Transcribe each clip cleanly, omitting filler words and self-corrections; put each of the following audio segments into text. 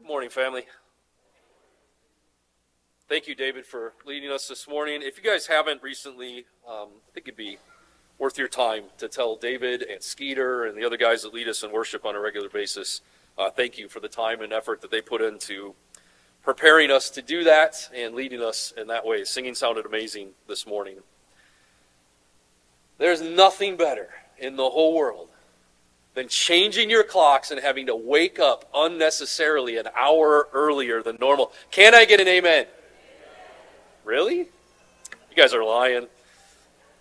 Morning, family. Thank you, David, for leading us this morning. If you guys haven't recently, I think it'd be worth your time to tell David and Skeeter and the other guys that lead us in worship on a regular basis, thank you for the time and effort that they put into preparing us to do that and leading us in that way. Singing sounded amazing this morning. There's nothing better in the whole world than changing your clocks and having to wake up unnecessarily an hour earlier than normal. Can I get an amen? Really? You guys are lying.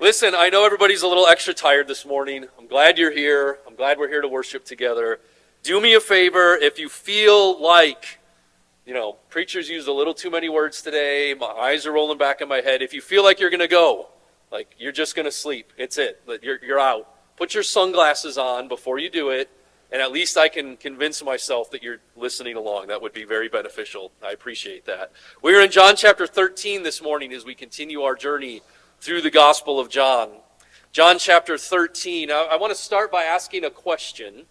Listen, I know everybody's a little extra tired this morning. I'm glad you're here. I'm glad we're here to worship together. Do me a favor, if you feel like, preachers used a little too many words today, my eyes are rolling back in my head. If you feel like you're going to go, like you're just going to sleep, it's it. You're out. Put your sunglasses on before you do it, and at least I can convince myself that you're listening along. That would be very beneficial. I appreciate that. We're in John chapter 13 this morning as we continue our journey through the Gospel of John. John chapter 13. I want to start by asking a question,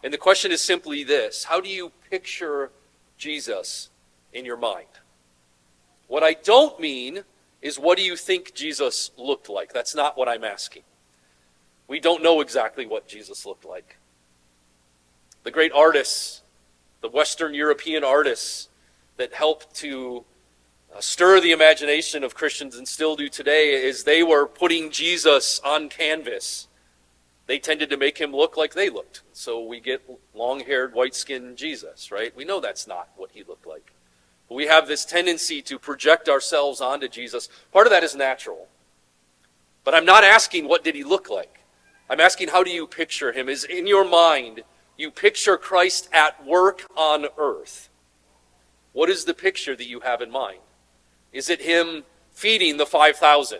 and the question is simply this: how do you picture Jesus in your mind? What I don't mean is, what do you think Jesus looked like? That's not what I'm asking. We don't know exactly what Jesus looked like. The great artists, the Western European artists that helped to stir the imagination of Christians and still do today, as they were putting Jesus on canvas, they tended to make him look like they looked. So we get long-haired, white-skinned Jesus, right? We know that's not what he looked like. But we have this tendency to project ourselves onto Jesus. Part of that is natural. But I'm not asking, what did he look like? I'm asking, how do you picture him? Is in your mind, you picture Christ at work on earth. What is the picture that you have in mind? Is it him feeding the 5,000?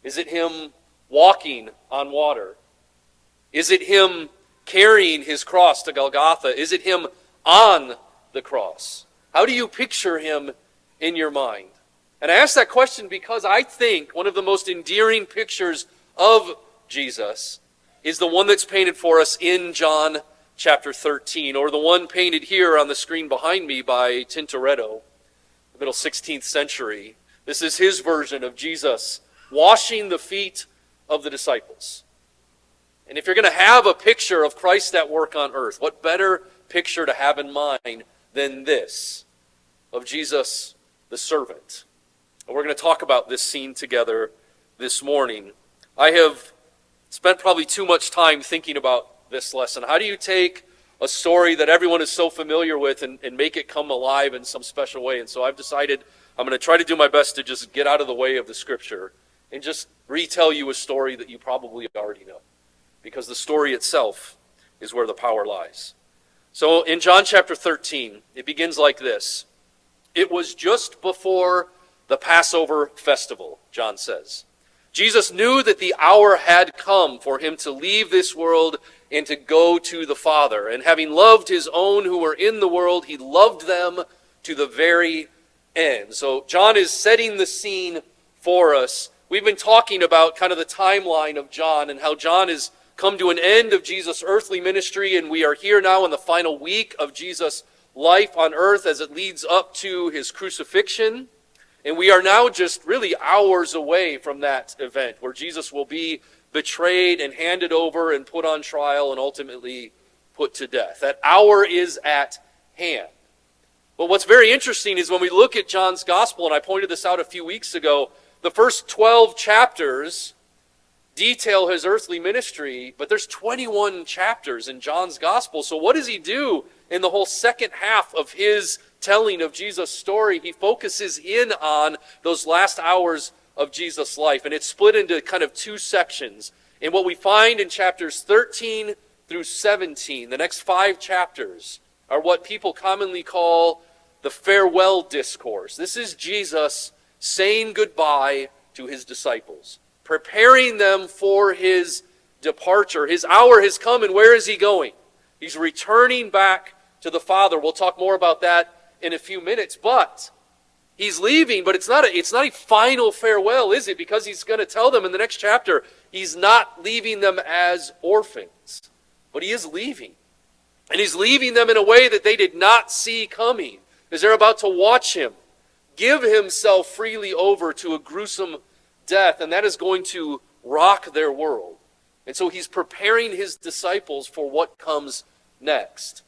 Is it him walking on water? Is it him carrying his cross to Golgotha? Is it him on the cross? How do you picture him in your mind? And I ask that question because I think one of the most endearing pictures of Jesus is the one that's painted for us in John chapter 13, or the one painted here on the screen behind me by Tintoretto, the middle 16th century. This is his version of Jesus washing the feet of the disciples. And if you're going to have a picture of Christ at work on earth, what better picture to have in mind than this, of Jesus the servant? And we're going to talk about this scene together this morning. I have spent probably too much time thinking about this lesson. How do you take a story that everyone is so familiar with and make it come alive in some special way? And so I've decided I'm going to try to do my best to just get out of the way of the scripture and just retell you a story that you probably already know, because the story itself is where the power lies. So in John chapter 13, it begins like this. It was just before the Passover festival, John says. Jesus knew that the hour had come for him to leave this world and to go to the Father. And having loved his own who were in the world, he loved them to the very end. So John is setting the scene for us. We've been talking about kind of the timeline of John and how John has come to an end of Jesus' earthly ministry, and we are here now in the final week of Jesus' life on earth as it leads up to his crucifixion. And we are now just really hours away from that event where Jesus will be betrayed and handed over and put on trial and ultimately put to death. That hour is at hand. But what's very interesting is when we look at John's gospel, and I pointed this out a few weeks ago, the first 12 chapters detail his earthly ministry, but there's 21 chapters in John's gospel. So what does he do in the whole second half of his telling of Jesus' story? He focuses in on those last hours of Jesus' life, and it's split into kind of two sections. And what we find in chapters 13 through 17, the next 5 chapters, are what people commonly call the farewell discourse. This is Jesus saying goodbye to his disciples, preparing them for his departure. His hour has come, and where is he going? He's returning back to the Father. We'll talk more about that in a few minutes, but he's leaving, but it's not a final farewell, is it? Because he's going to tell them in the next chapter, he's not leaving them as orphans, but he is leaving And he's leaving them in a way that they did not see coming, as they're about to watch him give himself freely over to a gruesome death, and that is going to rock their world. And so he's preparing his disciples for what comes next.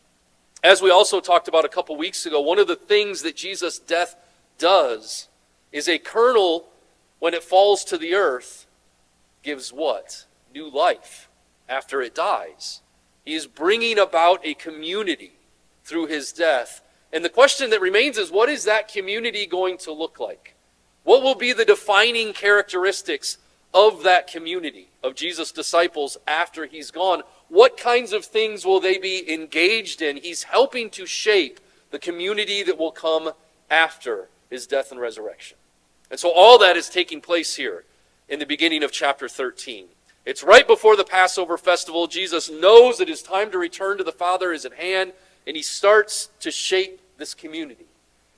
As we also talked about a couple weeks ago, one of the things that Jesus' death does is a kernel, when it falls to the earth, gives what? New life after it dies. He is bringing about a community through his death. And the question that remains is, what is that community going to look like? What will be the defining characteristics of that community, of Jesus' disciples after he's gone? What kinds of things will they be engaged in? He's helping to shape the community that will come after his death and resurrection. And so all that is taking place here in the beginning of chapter 13. It's right before the Passover festival. Jesus knows that his time to return to the Father is at hand, and he starts to shape this community.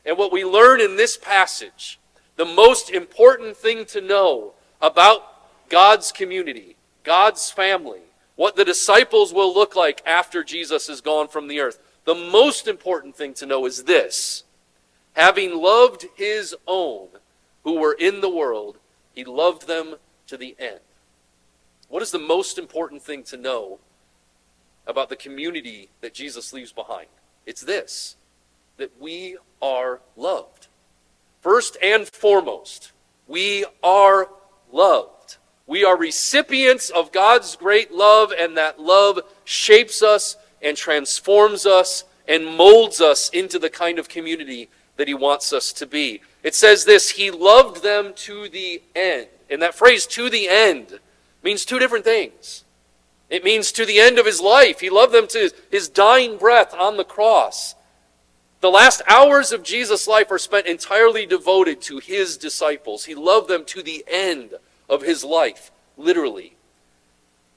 And what we learn in this passage, the most important thing to know about God's community, God's family, what the disciples will look like after Jesus is gone from the earth, the most important thing to know is this: having loved his own who were in the world, he loved them to the end. What is the most important thing to know about the community that Jesus leaves behind? It's this: that we are loved. First and foremost, we are loved. We are recipients of God's great love, and that love shapes us and transforms us and molds us into the kind of community that he wants us to be. It says this: he loved them to the end. And that phrase, to the end, means two different things. It means to the end of his life. He loved them to his dying breath on the cross. The last hours of Jesus' life are spent entirely devoted to his disciples. He loved them to the end of his life, literally.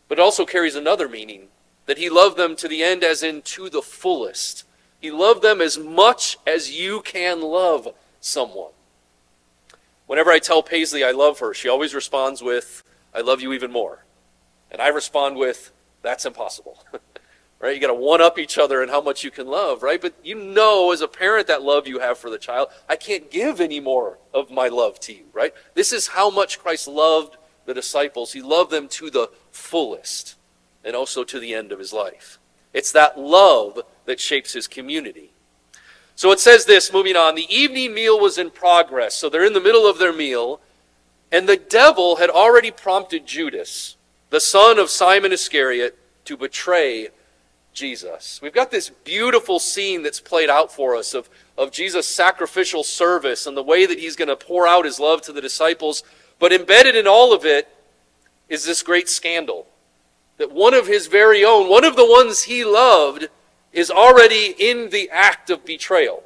But it also carries another meaning, that he loved them to the end as in to the fullest. He loved them as much as you can love someone. Whenever I tell Paisley I love her, she always responds with, "I love you even more." And I respond with, "That's impossible." Right? You got to one-up each other in how much you can love, right? But you know, as a parent, that love you have for the child, I can't give any more of my love to you, right? This is how much Christ loved the disciples. He loved them to the fullest and also to the end of his life. It's that love that shapes his community. So it says this, moving on: the evening meal was in progress. So they're in the middle of their meal, and the devil had already prompted Judas, the son of Simon Iscariot, to betray Jesus. We've got this beautiful scene that's played out for us of Jesus' sacrificial service and the way that he's going to pour out his love to the disciples. But embedded in all of it is this great scandal, that one of his very own, one of the ones he loved, is already in the act of betrayal.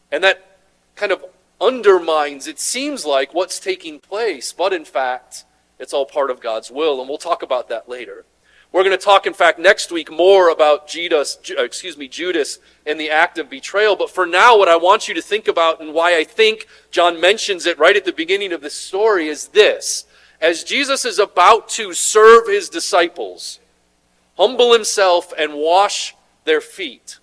And that kind of undermines, it seems like, what's taking place. But in fact, it's all part of God's will, and we'll talk about that later. We're going to talk, in fact, next week more about Judas and the act of betrayal. But for now, what I want you to think about, and why I think John mentions it right at the beginning of this story, is this: as Jesus is about to serve his disciples, humble himself and wash their feet,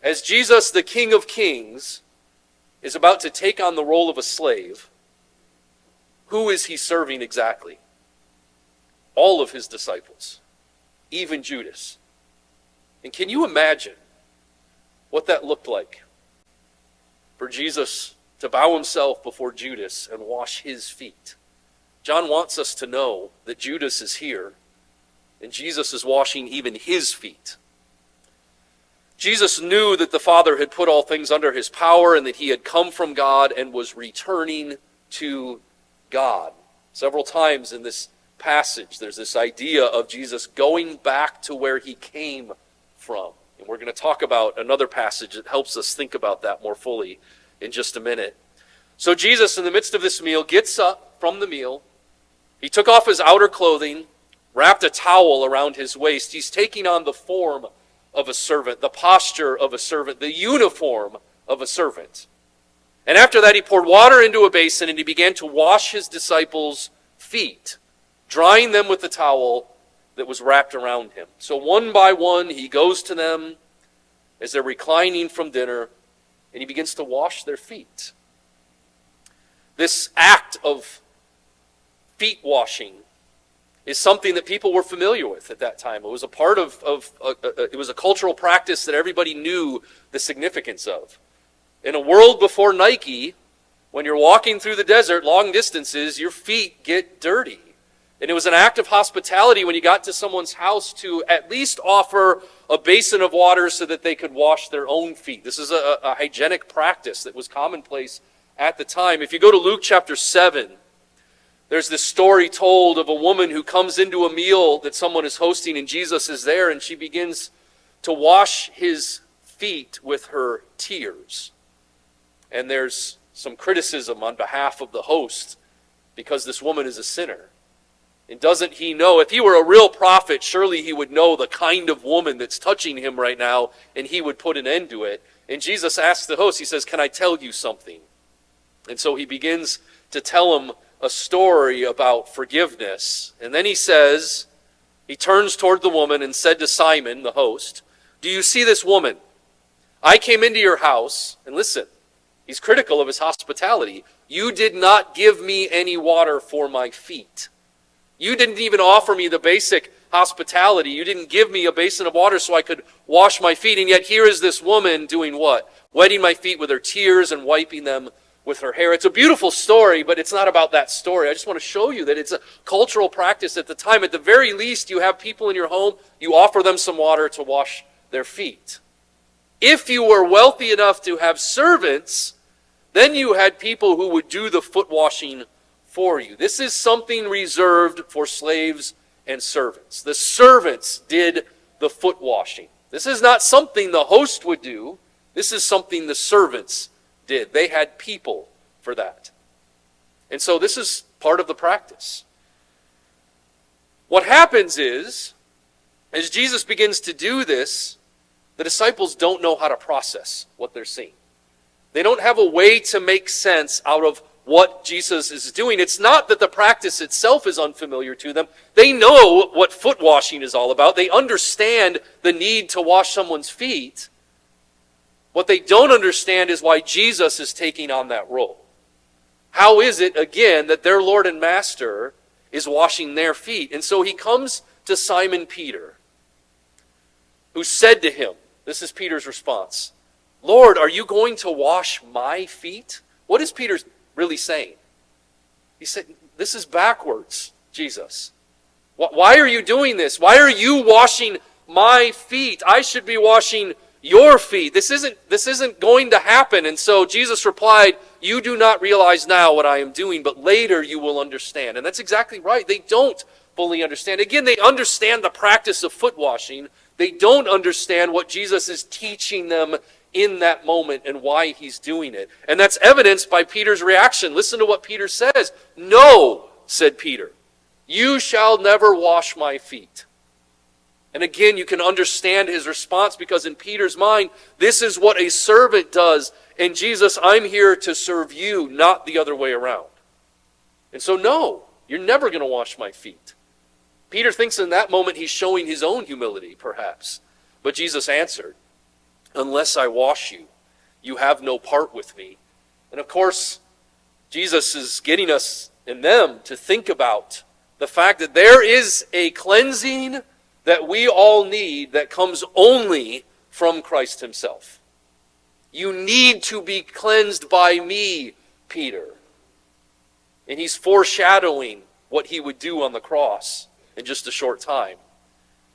as Jesus, the King of Kings, is about to take on the role of a slave, who is he serving exactly? All of his disciples, even Judas. And can you imagine what that looked like for Jesus to bow himself before Judas and wash his feet? John wants us to know that Judas is here, and Jesus is washing even his feet. Jesus knew that the Father had put all things under his power, and that he had come from God and was returning to God. Several times in this passage, there's this idea of Jesus going back to where he came from. And we're going to talk about another passage that helps us think about that more fully in just a minute. So Jesus, in the midst of this meal, gets up from the meal. He took off his outer clothing, wrapped a towel around his waist. He's taking on the form of a servant, the posture of a servant, the uniform of a servant. And after that, he poured water into a basin, and he began to wash his disciples' feet, drying them with the towel that was wrapped around him. So one by one, he goes to them as they're reclining from dinner, and he begins to wash their feet. This act of feet washing is something that people were familiar with at that time. It was a part of it was a cultural practice that everybody knew the significance of. In a world before Nike, when you're walking through the desert long distances, your feet get dirty. And it was an act of hospitality when you got to someone's house to at least offer a basin of water so that they could wash their own feet. This is a hygienic practice that was commonplace at the time. If you go to Luke chapter 7, there's this story told of a woman who comes into a meal that someone is hosting and Jesus is there, and she begins to wash his feet with her tears. And there's some criticism on behalf of the host because this woman is a sinner. And doesn't he know, if he were a real prophet, surely he would know the kind of woman that's touching him right now, and he would put an end to it. And Jesus asks the host, he says, "Can I tell you something?" And so he begins to tell him a story about forgiveness. And then he says, he turns toward the woman and said to Simon, the host, "Do you see this woman? I came into your house," and listen, he's critical of his hospitality. "You did not give me any water for my feet. You didn't even offer me the basic hospitality. You didn't give me a basin of water so I could wash my feet. And yet here is this woman doing what? Wetting my feet with her tears and wiping them with her hair." It's a beautiful story, but it's not about that story. I just want to show you that it's a cultural practice at the time. At the very least, you have people in your home, you offer them some water to wash their feet. If you were wealthy enough to have servants, then you had people who would do the foot washing for you. This is something reserved for slaves and servants. The servants did the foot washing. This is not something the host would do. This is something the servants did. They had people for that. And so this is part of the practice. What happens is, as Jesus begins to do this, the disciples don't know how to process what they're seeing. They don't have a way to make sense out of what Jesus is doing. It's not that the practice itself is unfamiliar to them. They know what foot washing is all about. They understand the need to wash someone's feet. What they don't understand is why Jesus is taking on that role. How is it, again, that their Lord and Master is washing their feet? And so he comes to Simon Peter, who said to him, this is Peter's response, "Lord, are you going to wash my feet?" What is Peter really saying? He said, "This is backwards, Jesus. Why are you doing this? Why are you washing my feet? I should be washing your feet. This isn't going to happen." And so Jesus replied, "You do not realize now what I am doing, but later you will understand." And that's exactly right. They don't fully understand. Again, they understand the practice of foot washing. They don't understand what Jesus is teaching them in that moment and why he's doing it. And that's evidenced by Peter's reaction. Listen to what Peter says. "No," said Peter, "you shall never wash my feet." And again, you can understand his response because in Peter's mind, this is what a servant does. And Jesus, I'm here to serve you, not the other way around. And so no, you're never going to wash my feet. Peter thinks in that moment he's showing his own humility, perhaps. But Jesus answered, "Unless I wash you, you have no part with me." And of course, Jesus is getting us and them to think about the fact that there is a cleansing that we all need that comes only from Christ himself. You need to be cleansed by me, Peter. And he's foreshadowing what he would do on the cross in just a short time.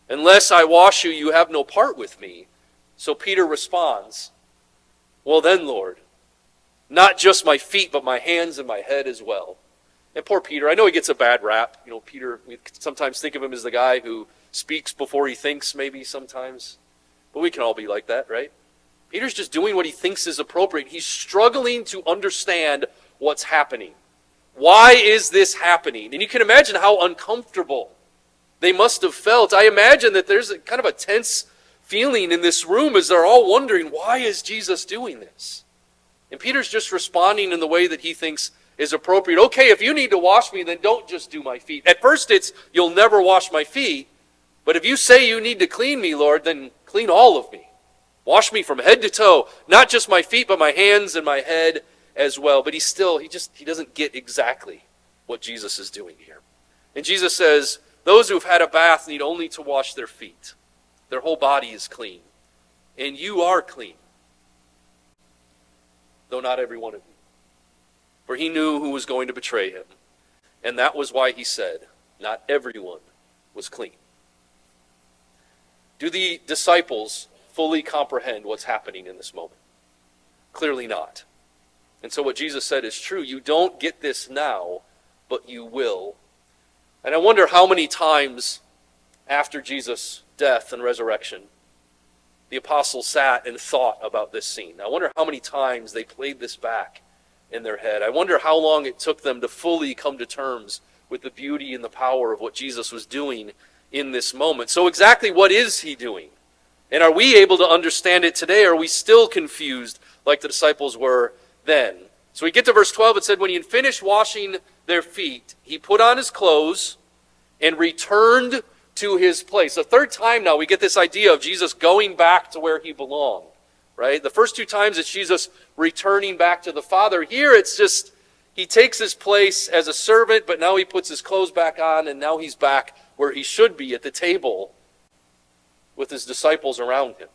"Unless I wash you, you have no part with me." So Peter responds, "Well then, Lord, not just my feet, but my hands and my head as well." And poor Peter, I know he gets a bad rap. You know, Peter, we sometimes think of him as the guy who speaks before he thinks, maybe sometimes. But we can all be like that, right? Peter's just doing what he thinks is appropriate. He's struggling to understand what's happening. Why is this happening? And you can imagine how uncomfortable they must have felt. I imagine that there's a kind of a tense feeling in this room as they're all wondering, why is Jesus doing this? And Peter's just responding in the way that he thinks is appropriate. Okay, if you need to wash me, then don't just do my feet. At first it's, you'll never wash my feet. But if you say you need to clean me, Lord, then clean all of me. Wash me from head to toe, not just my feet, but my hands and my head as well. But he doesn't get exactly what Jesus is doing here. And Jesus says, those who have had a bath need only to wash their feet. Their whole body is clean. And you are clean, though not every one of you. For he knew who was going to betray him. And that was why he said, not everyone was clean. Do the disciples fully comprehend what's happening in this moment? Clearly not. And so what Jesus said is true. You don't get this now, but you will. And I wonder how many times after Jesus' death and resurrection, the apostles sat and thought about this scene. I wonder how many times they played this back in their head. I wonder how long it took them to fully come to terms with the beauty and the power of what Jesus was doing in this moment. So exactly what is he doing? And are we able to understand it today? Or are we still confused like the disciples were then? So we get to verse 12. It said, when he had finished washing their feet, he put on his clothes and returned to his place. The third time now we get this idea of Jesus going back to where he belonged. Right? The first two times it's Jesus returning back to the Father. Here it's just he takes his place as a servant, but now he puts his clothes back on, and now he's back where he should be at the table with his disciples around him.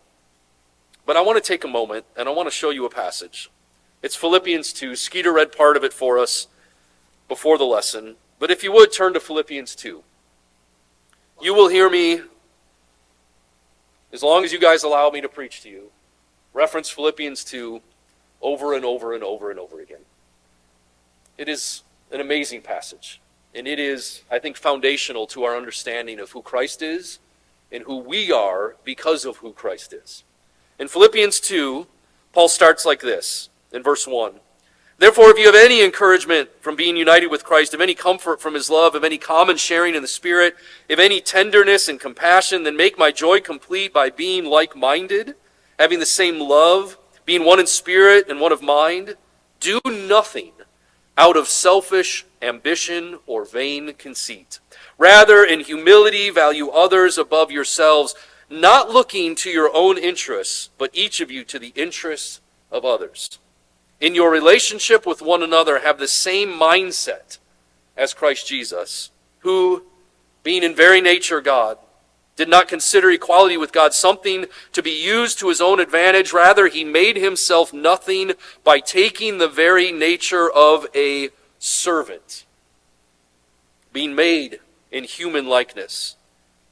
But I want to take a moment, and I want to show you a passage. It's Philippians 2. Skeeter read part of it for us before the lesson. But if you would, turn to Philippians 2. You will hear me, as long as you guys allow me to preach to you, reference Philippians 2 over and over and over and over again. It is an amazing passage. And it is, I think, foundational to our understanding of who Christ is and who we are because of who Christ is. In Philippians 2, Paul starts like this, in verse 1. Therefore, if you have any encouragement from being united with Christ, of any comfort from his love, of any common sharing in the Spirit, of any tenderness and compassion, then make my joy complete by being like-minded, having the same love, being one in spirit and one of mind. Do nothing out of selfish ambition or vain conceit. Rather, in humility, value others above yourselves, not looking to your own interests, but each of you to the interests of others. In your relationship with one another, have the same mindset as Christ Jesus, who, being in very nature God, did not consider equality with God something to be used to his own advantage. Rather, he made himself nothing by taking the very nature of a servant, being made in human likeness,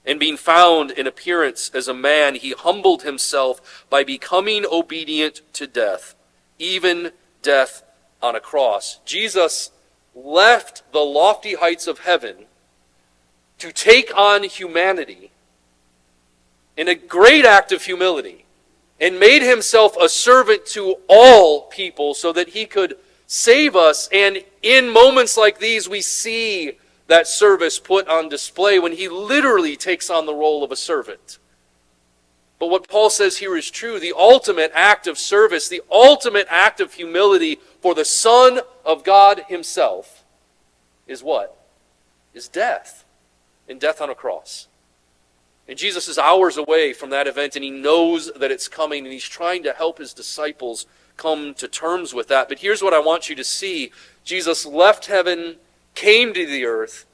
and being found in appearance as a man, he humbled himself by becoming obedient to death, even death on a cross. Jesus left the lofty heights of heaven to take on humanity in a great act of humility, and made himself a servant to all people so that he could save us. And in moments like these, we see that service put on display when he literally takes on the role of a servant. But what Paul says here is true. The ultimate act of service, the ultimate act of humility for the Son of God himself is what? Is death. And death on a cross. And Jesus is hours away from that event, and he knows that it's coming, and he's trying to help his disciples come to terms with that. But here's what I want you to see. Jesus left heaven, came to the earth,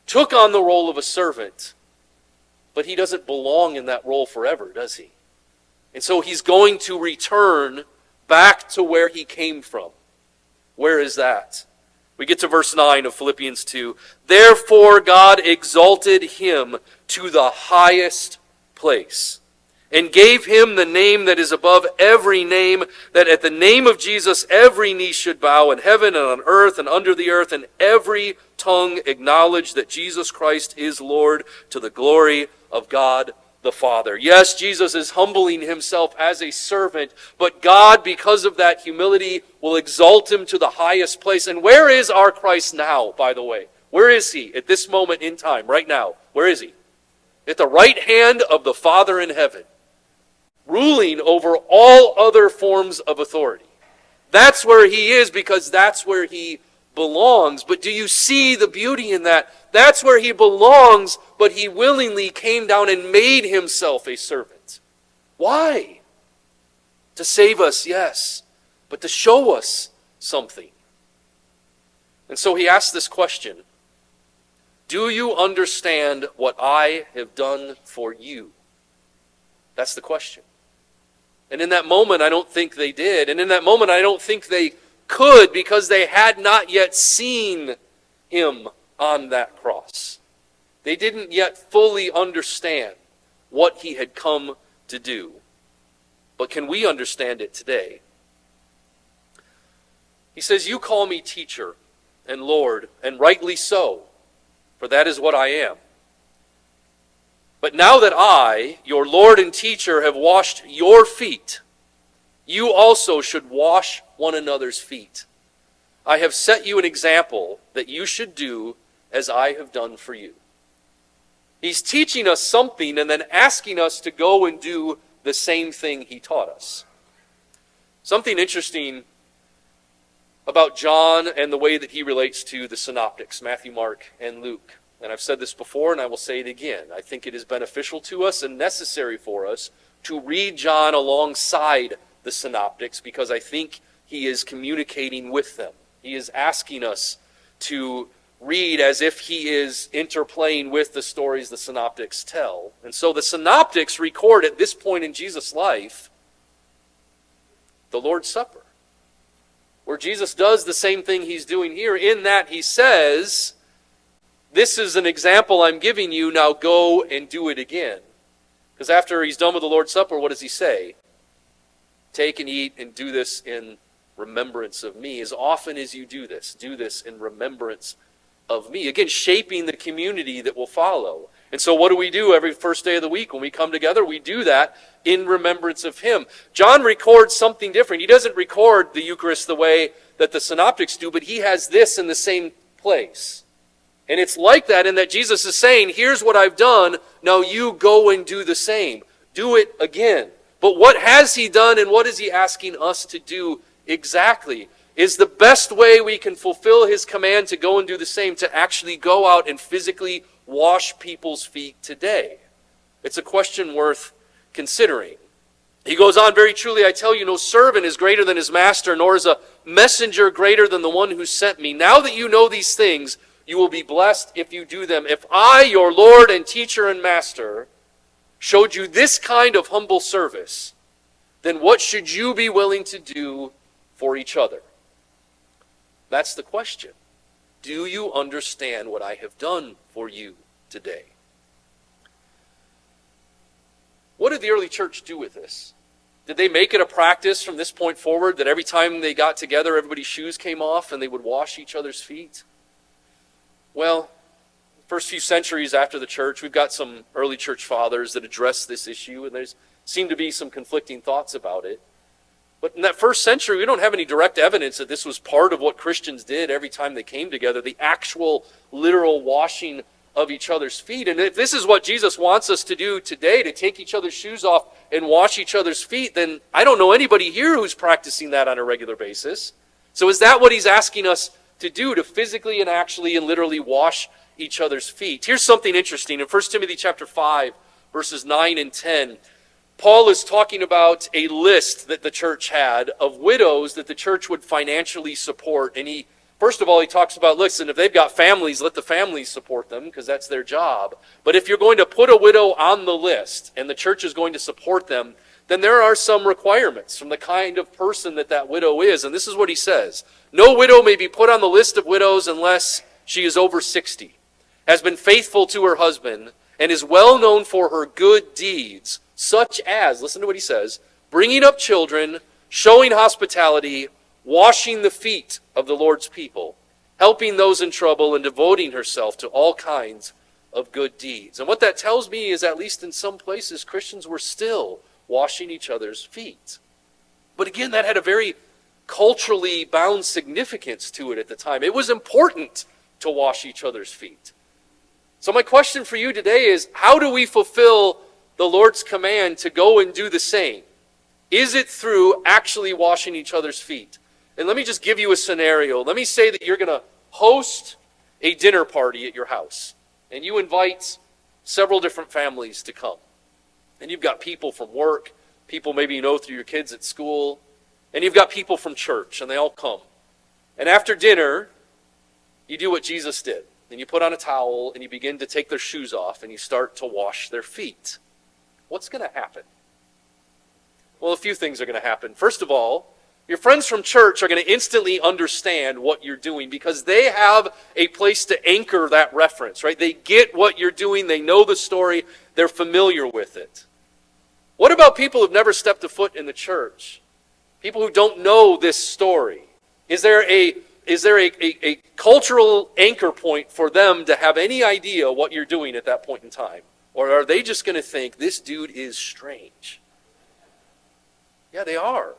took on the role of a servant, but he doesn't belong in that role forever, does he? And so he's going to return back to where he came from. Where is that? We get to verse 9 of Philippians 2. Therefore God exalted him to the highest place and gave him the name that is above every name, that at the name of Jesus every knee should bow in heaven and on earth and under the earth, and every tongue acknowledge that Jesus Christ is Lord, to the glory of God the Father. Yes, Jesus is humbling himself as a servant, but God, because of that humility, will exalt him to the highest place. And where is our Christ now, by the way? Where is he at this moment in time, right now? Where is he? At the right hand of the Father in heaven, ruling over all other forms of authority. That's where he is, because that's where he belongs. But do you see the beauty in that? That's where he belongs, but he willingly came down and made himself a servant. Why? To save us, yes, but to show us something. And so he asked this question: do you understand what I have done for you? That's the question. And in that moment, I don't think they did. And in that moment, I don't think they could, because they had not yet seen him on that cross. They didn't yet fully understand what he had come to do. But can we understand it today? He says, you call me teacher and Lord, and rightly so, for that is what I am. But now that I, your Lord and teacher, have washed your feet, you also should wash one another's feet. I have set you an example that you should do as I have done for you. He's teaching us something and then asking us to go and do the same thing he taught us. Something interesting about John and the way that he relates to the synoptics, Matthew, Mark, and Luke. And I've said this before and I will say it again. I think it is beneficial to us and necessary for us to read John alongside the synoptics, because I think he is communicating with them. He is asking us to read as if he is interplaying with the stories the synoptics tell. And so the synoptics record at this point in Jesus' life the Lord's Supper, where Jesus does the same thing he's doing here, in that he says, this is an example I'm giving you, now go and do it again. Because after he's done with the Lord's Supper, what does he say? Take and eat and do this in remembrance of me. As often as you do this in remembrance of me. Again, shaping the community that will follow. And so what do we do every first day of the week when we come together? We do that in remembrance of him. John records something different. He doesn't record the Eucharist the way that the synoptics do, but he has this in the same place. And it's like that in that Jesus is saying, here's what I've done, now you go and do the same. Do it again. But what has he done and what is he asking us to do exactly? Is the best way we can fulfill his command to go and do the same to actually go out and physically wash people's feet today? It's a question worth considering. He goes on, very truly I tell you, no servant is greater than his master, nor is a messenger greater than the one who sent me. Now that you know these things, you will be blessed if you do them. If I, your Lord and teacher and master, showed you this kind of humble service, then what should you be willing to do for each other? That's the question. Do you understand what I have done for you today? What did the early church do with this? Did they make it a practice from this point forward that every time they got together, everybody's shoes came off and they would wash each other's feet? Well, first few centuries after the church, we've got some early church fathers that address this issue, and there's seem to be some conflicting thoughts about it. But in that first century, we don't have any direct evidence that this was part of what Christians did every time they came together, the actual literal washing of each other's feet. And if this is what Jesus wants us to do today, to take each other's shoes off and wash each other's feet, then I don't know anybody here who's practicing that on a regular basis. So is that what he's asking us to do, to physically and actually and literally wash each other's feet? Here's something interesting. In 1 Timothy chapter 5, verses 9 and 10, Paul is talking about a list that the church had of widows that the church would financially support. And first of all, he talks about, listen, if they've got families, let the families support them, because that's their job. But if you're going to put a widow on the list and the church is going to support them, then there are some requirements from the kind of person that widow is. And this is what he says. No widow may be put on the list of widows unless she is over 60, has been faithful to her husband, and is well known for her good deeds, such as, listen to what he says, bringing up children, showing hospitality, washing the feet of the Lord's people, helping those in trouble, and devoting herself to all kinds of good deeds. And what that tells me is, at least in some places, Christians were still washing each other's feet. But again, that had a very culturally bound significance to it at the time. It was important to wash each other's feet. So my question for you today is, how do we fulfill the Lord's command to go and do the same? Is it through actually washing each other's feet? And let me just give you a scenario. Let me say that you're going to host a dinner party at your house, and you invite several different families to come. And you've got people from work, people maybe you know through your kids at school, and you've got people from church, and they all come. And after dinner, you do what Jesus did. And you put on a towel, and you begin to take their shoes off, and you start to wash their feet. What's going to happen? Well, a few things are going to happen. First of all, your friends from church are going to instantly understand what you're doing because they have a place to anchor that reference, right? They get what you're doing. They know the story. They're familiar with it. What about people who've never stepped a foot in the church? People who don't know this story? Is there a cultural anchor point for them to have any idea what you're doing at that point in time? Or are they just going to think, this dude is strange? Yeah, they are.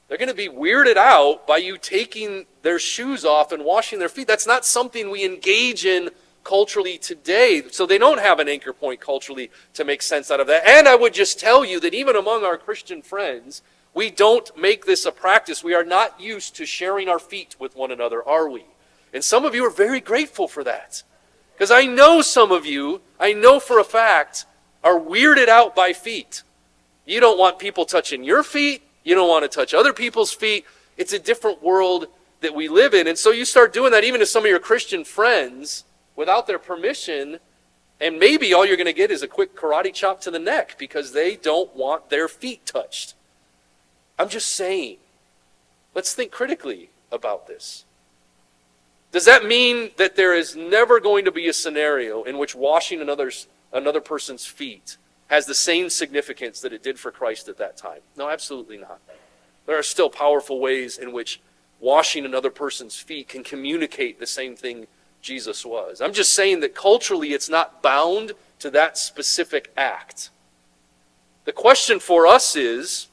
They're going to be weirded out by you taking their shoes off and washing their feet. That's not something we engage in culturally today. So they don't have an anchor point culturally to make sense out of that. And I would just tell you that even among our Christian friends, we don't make this a practice. We are not used to sharing our feet with one another, are we? And some of you are very grateful for that. Because I know some of you, I know for a fact, are weirded out by feet. You don't want people touching your feet. You don't want to touch other people's feet. It's a different world that we live in. And so you start doing that even to some of your Christian friends without their permission. And maybe all you're going to get is a quick karate chop to the neck because they don't want their feet touched. I'm just saying, let's think critically about this. Does that mean that there is never going to be a scenario in which washing another person's feet has the same significance that it did for Christ at that time? No, absolutely not. There are still powerful ways in which washing another person's feet can communicate the same thing Jesus was. I'm just saying that culturally it's not bound to that specific act. The question for us is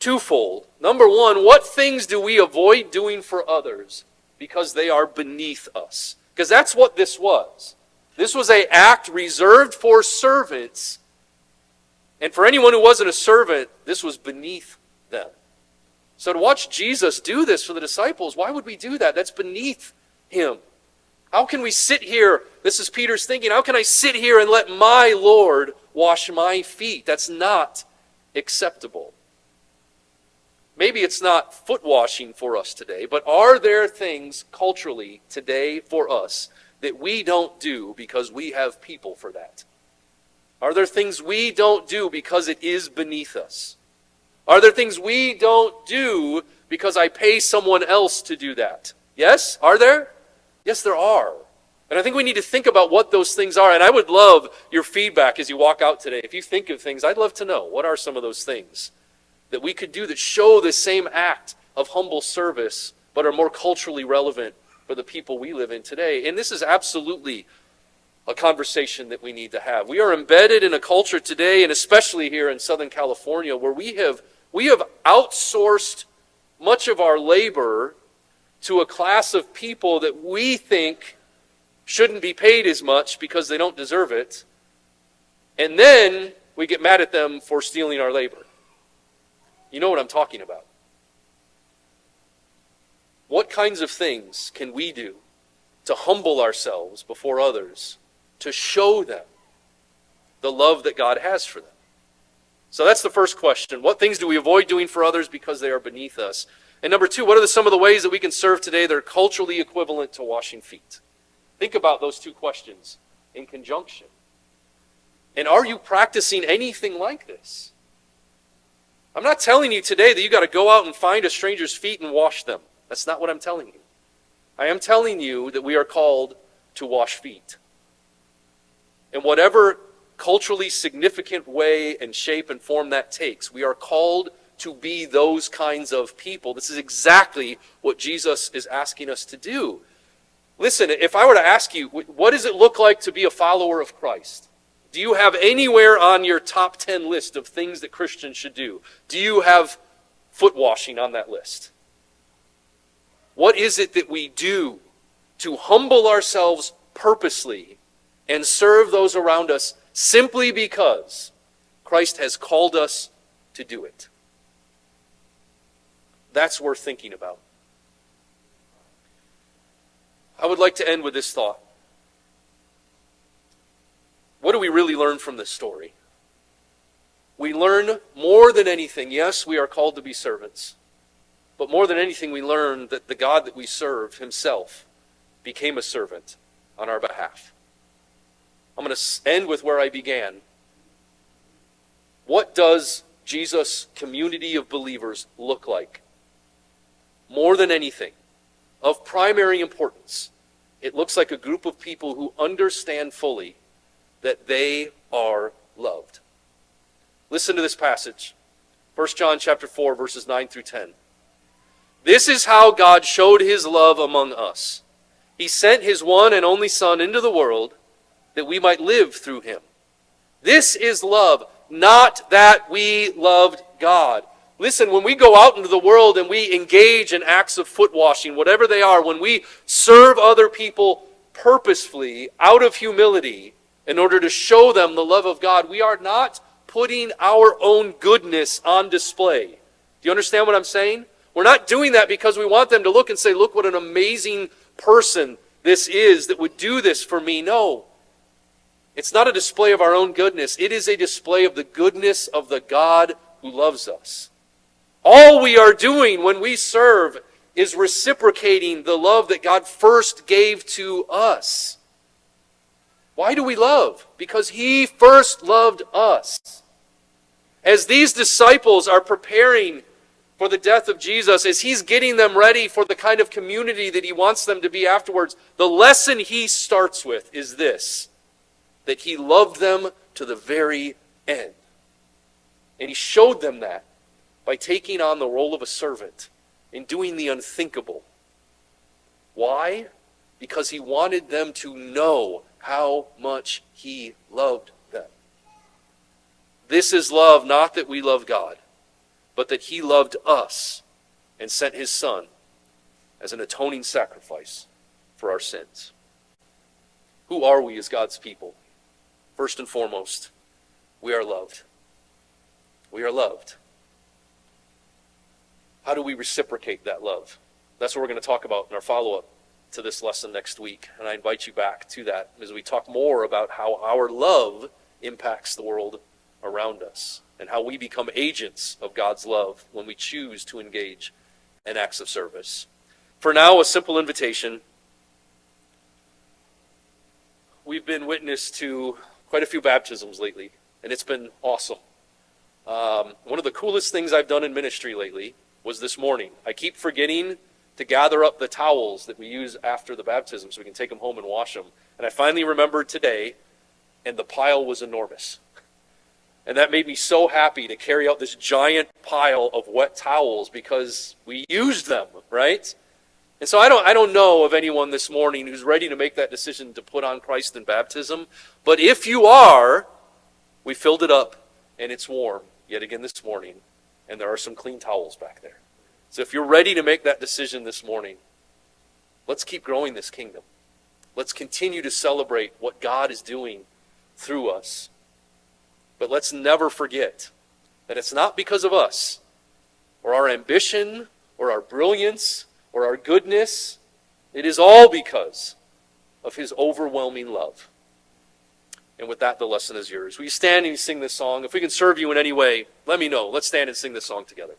twofold. Number one, what things do we avoid doing for others because they are beneath us? Because that's what this was. This was an act reserved for servants. And for anyone who wasn't a servant, this was beneath them. So to watch Jesus do this for the disciples, why would we do that? That's beneath him. How can we sit here? This is Peter's thinking. How can I sit here and let my Lord wash my feet? That's not acceptable. Maybe it's not foot washing for us today, but are there things culturally today for us that we don't do because we have people for that? Are there things we don't do because it is beneath us? Are there things we don't do because I pay someone else to do that? Yes? Are there? Yes, there are. And I think we need to think about what those things are. And I would love your feedback as you walk out today. If you think of things, I'd love to know, what are some of those things that we could do that show the same act of humble service, but are more culturally relevant for the people we live in today? And this is absolutely a conversation that we need to have. We are embedded in a culture today, and especially here in Southern California, where we have outsourced much of our labor to a class of people that we think shouldn't be paid as much because they don't deserve it. And then we get mad at them for stealing our labor. You know what I'm talking about. What kinds of things can we do to humble ourselves before others, to show them the love that God has for them? So that's the first question. What things do we avoid doing for others because they are beneath us? And number two, what are some of the ways that we can serve today that are culturally equivalent to washing feet? Think about those two questions in conjunction. And are you practicing anything like this? I'm not telling you today that you got to go out and find a stranger's feet and wash them. That's not what I'm telling you. I am telling you that we are called to wash feet. In whatever culturally significant way and shape and form that takes, we are called to be those kinds of people. This is exactly what Jesus is asking us to do. Listen, if I were to ask you, what does it look like to be a follower of Christ? Do you have anywhere on your top 10 list of things that Christians should do? Do you have foot washing on that list? What is it that we do to humble ourselves purposely and serve those around us simply because Christ has called us to do it? That's worth thinking about. I would like to end with this thought. What do we really learn from this story? We learn more than anything, yes, we are called to be servants. But more than anything, we learn that the God that we serve himself became a servant on our behalf. I'm going to end with where I began. What does Jesus' community of believers look like? More than anything, of primary importance, it looks like a group of people who understand fully that they are loved. Listen to this passage. 1 John chapter 4, verses 9 through 10. This is how God showed his love among us. He sent his one and only Son into the world that we might live through him. This is love, not that we loved God. Listen, when we go out into the world and we engage in acts of foot washing, whatever they are, when we serve other people purposefully, out of humility, in order to show them the love of God, we are not putting our own goodness on display. Do you understand what I'm saying? We're not doing that because we want them to look and say, look what an amazing person this is that would do this for me. No. It's not a display of our own goodness. It is a display of the goodness of the God who loves us. All we are doing when we serve is reciprocating the love that God first gave to us. Why do we love? Because he first loved us. As these disciples are preparing for the death of Jesus, as he's getting them ready for the kind of community that he wants them to be afterwards, the lesson he starts with is this, that he loved them to the very end. And he showed them that by taking on the role of a servant and doing the unthinkable. Why? Because he wanted them to know how much he loved them. This is love, not that we love God, but that he loved us and sent his Son as an atoning sacrifice for our sins. Who are we as God's people? First and foremost, we are loved. We are loved. How do we reciprocate that love? That's what we're going to talk about in our follow-up to this lesson next week. And I invite you back to that as we talk more about how our love impacts the world around us and how we become agents of God's love when we choose to engage in acts of service. For now, a simple invitation. We've been witness to quite a few baptisms lately, and it's been awesome. One of the coolest things I've done in ministry lately was this morning. I keep forgetting to gather up the towels that we use after the baptism so we can take them home and wash them. And I finally remembered today, and the pile was enormous. And that made me so happy to carry out this giant pile of wet towels because we used them, right? And so I don't know of anyone this morning who's ready to make that decision to put on Christ in baptism. But if you are, we filled it up and it's warm yet again this morning. And there are some clean towels back there. So if you're ready to make that decision this morning, let's keep growing this kingdom. Let's continue to celebrate what God is doing through us. But let's never forget that it's not because of us or our ambition or our brilliance or our goodness. It is all because of his overwhelming love. And with that, the lesson is yours. Will you stand and sing this song? If we can serve you in any way, let me know. Let's stand and sing this song together.